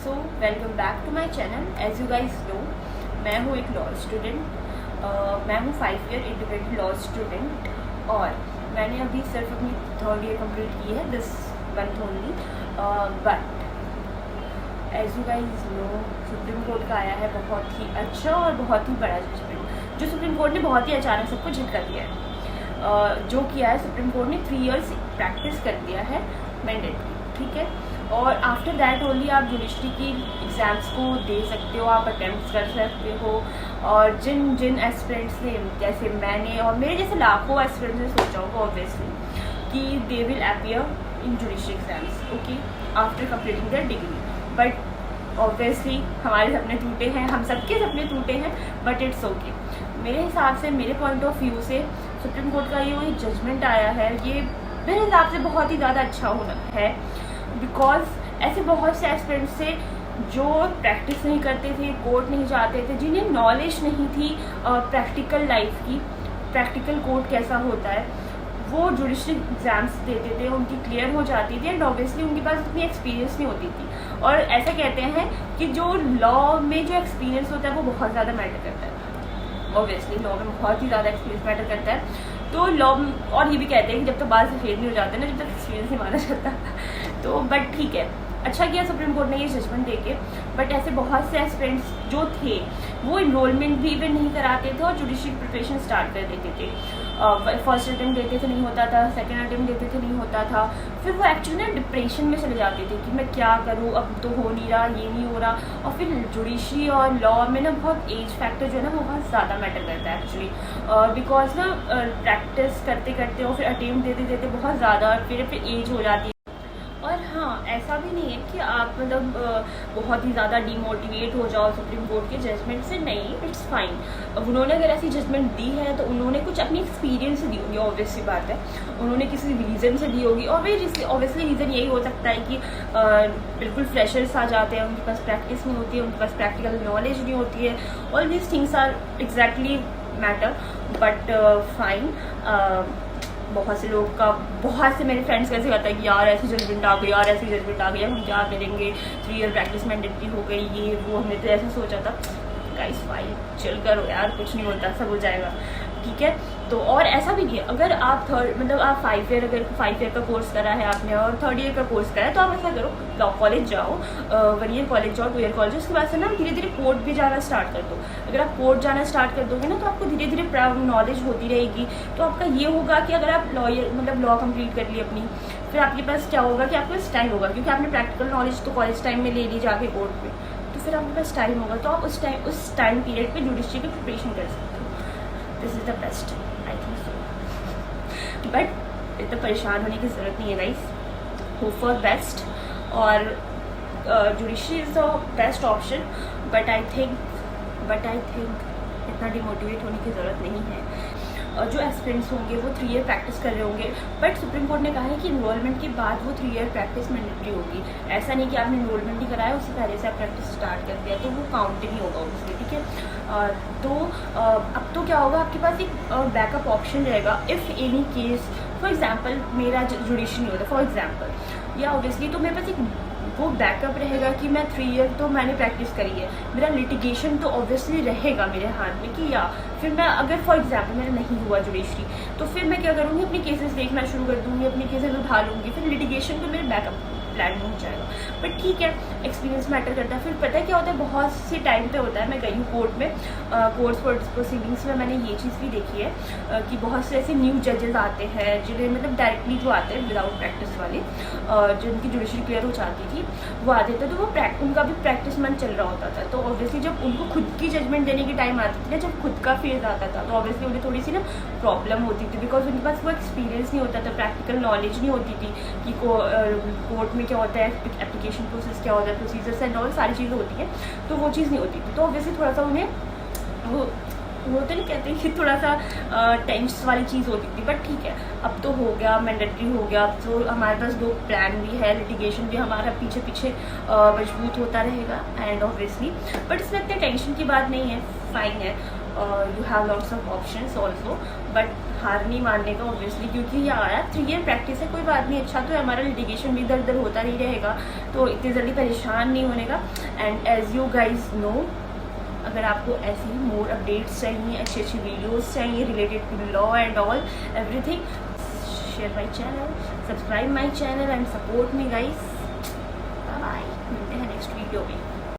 So welcome back to my channel. As you guys know, मैं हूँ एक law student. मैं हूँ 5 ईयर इंडिपेंडेंट लॉ स्टूडेंट और मैंने अभी सिर्फ अपनी 3rd ईयर कंप्लीट की है this month only. But as you guys know, supreme court का आया है बहुत ही अच्छा और बहुत ही बड़ा जजमेंट, जो सुप्रीम कोर्ट ने बहुत ही अचानक सबको झटका दिया है। जो किया है सुप्रीम कोर्ट ने 3 इयर्स प्रैक्टिस कर दिया है मैंडेटरी, ठीक है। और आफ्टर दैट ओनली आप जुडिशरी की एग्ज़ाम्स को दे सकते हो, आप अटैम्प्ट कर सकते हो। और जिन जिन एस्पिरेंट्स ने, जैसे मैंने और मेरे जैसे लाखों एस्पिरेंट्स ने सोचा होगा ऑब्वियसली कि they will appear in judiciary exams, okay, after completing there degree. But obviously हमारे सपने टूटे हैं, हम सबके सपने टूटे हैं, बट इट्स ओके। मेरे हिसाब से, मेरे पॉइंट ऑफ व्यू से सुप्रीम कोर्ट का ये जजमेंट आया है, ये मेरे हिसाब से बहुत ही ज़्यादा अच्छा होना है। बिकॉज ऐसे बहुत से एस्पिरेंट्स थे जो प्रैक्टिस नहीं करते थे, कोर्ट नहीं जाते थे, जिन्हें नॉलेज नहीं थी प्रैक्टिकल लाइफ की, प्रैक्टिकल कोर्ट कैसा होता है। वो जुडिशरी एग्जाम्स देते थे, उनकी क्लियर हो जाती थी एंड ऑब्वियसली उनके पास इतनी एक्सपीरियंस नहीं होती थी। और ऐसा कहते हैं कि जो लॉ में जो एक्सपीरियंस होता है वो बहुत ज़्यादा मैटर करता है। ऑब्वियसली लॉ में बहुत ही ज़्यादा एक्सपीरियंस मैटर करता है। तो लॉ और ये भी कहते हैं कि जब तक बाल सफ़ेद नहीं हो जाते ना, जब तक एक्सपीरियंस नहीं माना जाता। तो बट ठीक है, अच्छा किया सुप्रीम कोर्ट ने ये जजमेंट देके। बट ऐसे बहुत से एस्पिरेंट्स जो थे वो इनरोलमेंट भी इवन नहीं कराते थे और जुडिशरी प्रिपरेशन स्टार्ट कर देते थे। फर्स्ट अटेम्प्ट देते थे नहीं होता था, सेकंड अटेम्प्ट देते थे नहीं होता था, फिर वो एक्चुअली ना डिप्रेशन में चले जाते थे कि मैं क्या करूँ, अब तो हो नहीं रहा, ये नहीं हो रहा। और फिर जुडिशरी और लॉ में ना बहुत एज फैक्टर जो है ना वो बहुत ज़्यादा मैटर करता है एक्चुअली। बिकॉज ना प्रैक्टिस करते करते और फिर अटेम्प्ट देते देते बहुत ज़्यादा फिर एज हो जाती है। और हाँ, ऐसा भी नहीं है कि आप मतलब बहुत ही ज़्यादा डिमोटिवेट हो जाओ सुप्रीम कोर्ट के जजमेंट से, नहीं, इट्स फाइन। अब उन्होंने अगर ऐसी जजमेंट दी है तो उन्होंने कुछ अपनी एक्सपीरियंस से दी होगी, ऑब्वियस सी बात है। उन्होंने किसी रीज़न से दी होगी और ऑब्वियसली रीज़न यही हो सकता है कि बिल्कुल फ्रेशर्स आ जाते हैं, उनके पास प्रैक्टिस नहीं होती है, उनके पास प्रैक्टिकल नॉलेज नहीं होती है। All these things are exactly matter, but fine. बहुत से लोग का, बहुत से मेरे फ्रेंड्स कैसे कहता है कि यार ऐसी जजमेंट आ गई, यार ऐसी जजमेंट आ गई, हम क्या करेंगे, 3 ईयर प्रैक्टिस मैंडेटरी हो गई, ये वो। हमने तो ऐसा सोचा था। गाइस फाइन, चिल करो यार, कुछ नहीं होता, सब हो जाएगा, ठीक है। तो और ऐसा भी नहीं है, अगर आप आप 5 ईयर, अगर 5 ईयर का कोर्स करा है आपने और 3rd ईयर का कोर्स करा है, तो आप ऐसा करो, लॉ कॉलेज जाओ, 1 ईयर कॉलेज जाओ, 2 ईयर कॉलेज, उसके बाद से ना धीरे धीरे कोर्ट भी जाना स्टार्ट कर दो। अगर आप कोर्ट जाना स्टार्ट कर दोगे ना तो आपको धीरे धीरे नॉलेज होती रहेगी। तो आपका ये होगा कि अगर आप लॉ कंप्लीट कर ली अपनी, फिर आपके पास क्या होगा कि आपके पास टाइम होगा, क्योंकि आपने प्रैक्टिकल नॉलेज तो कॉलेज टाइम में ले ली जाके कोर्ट में, तो फिर आपके पास टाइम होगा, तो आप उस टाइम पीरियड पे जुडिशरी की प्रिपरेशन कर सकते हो। This is the best, I think so. But इतना परेशान होने की ज़रूरत नहीं है गाइस, होप फॉर बेस्ट। और judiciary is the best option, but I think इतना डिमोटिवेट होने की ज़रूरत नहीं है। जो एस्पिरेंट्स होंगे वो 3 ईयर प्रैक्टिस कर रहे होंगे, बट सुप्रीम कोर्ट ने कहा है कि इनरोलमेंट के बाद वो 3 ईयर प्रैक्टिस मैंडेटरी होगी। ऐसा नहीं कि आपने इनरोलमेंट ही कराया, उससे पहले से आप प्रैक्टिस स्टार्ट कर दिया तो वो काउंट नहीं होगा उसमें, ठीक है। तो अब तो क्या होगा, आपके पास एक बैकअप ऑप्शन रहेगा if any case, for example मेरा जुडिशरी नहीं होता फॉर एग्जाम्पल, या ऑब्वियसली तो मेरे पास एक वो बैकअप रहेगा कि मैं 3 ईयर तो मैंने प्रैक्टिस करी है, मेरा लिटिगेशन तो ऑब्वियसली रहेगा मेरे हाथ में कि या फिर मैं अगर फॉर एग्जाम्पल मेरा नहीं हुआ जुडिशरी, तो फिर मैं क्या करूँगी, अपनी केसेस देखना शुरू कर दूँगी, अपनी केसेस उठा लूँगी, फिर लिटिगेशन तो मेरे बैकअप प्लान में हो जाएगा। बट ठीक है, एक्सपीरियंस मैटर करता है। फिर पता है क्या होता है, बहुत से टाइम पे होता है, मैं गई हूँ कोर्ट में, कोर्ट्स प्रोसीडिंग्स में मैंने ये चीज़ भी देखी है कि बहुत से ऐसे न्यू जजेस आते हैं जिन्हें मतलब डायरेक्टली जो आते हैं विदाउट प्रैक्टिस वाले, जिनकी जुडिशरी क्लियर हो जाती थी, वो आते थे, तो वो उनका भी प्रैक्टिस मंथ चल रहा होता था। तो ऑब्वियसली जब उनको खुद की जजमेंट देने की टाइम आती थी ना, जब खुद का फेज आता था, तो ऑब्वियसली उन्हें थोड़ी सी ना प्रॉब्लम होती थी, बिकॉज उनके पास वो एक्सपीरियंस नहीं होता था, प्रैक्टिकल नॉलेज नहीं होती थी कि कोर्ट में क्या होता है, एप्लीकेशन प्रोसेस क्या होता है, प्रोसीजर्स एंड ऑल सारी चीज़ें होती हैं, तो वो चीज़ नहीं होती थी। तो ऑब्वियसली थोड़ा सा उन्हें वो तो नहीं कहते कि थोड़ा सा टेंस वाली चीज़ होती थी। बट ठीक है, अब तो हो गया, मैंडेटरी हो गया, तो हमारे पास 2 प्लान भी है, लिटिगेशन भी हमारा पीछे पीछे मजबूत होता रहेगा एंड ऑब्वियसली, बट इसमें इतने टेंशन की बात नहीं है, फाइन है। You have lots of options also, but हार नहीं मानने का ऑब्वियसली, क्योंकि ये आया 3 ईयर प्रैक्टिस है, कोई बात नहीं, अच्छा तो है, हमारा लिटिगेशन भी इधर उधर होता नहीं रहेगा, तो इतनी जल्दी परेशान नहीं होने का। And as you guys know, अगर आपको ऐसी मोर अपडेट्स चाहिए, अच्छी अच्छी वीडियोस चाहिए related to law and all everything, share my channel, subscribe my channel and support me guys. Bye, मिलते हैं नेक्स्ट वीडियो में।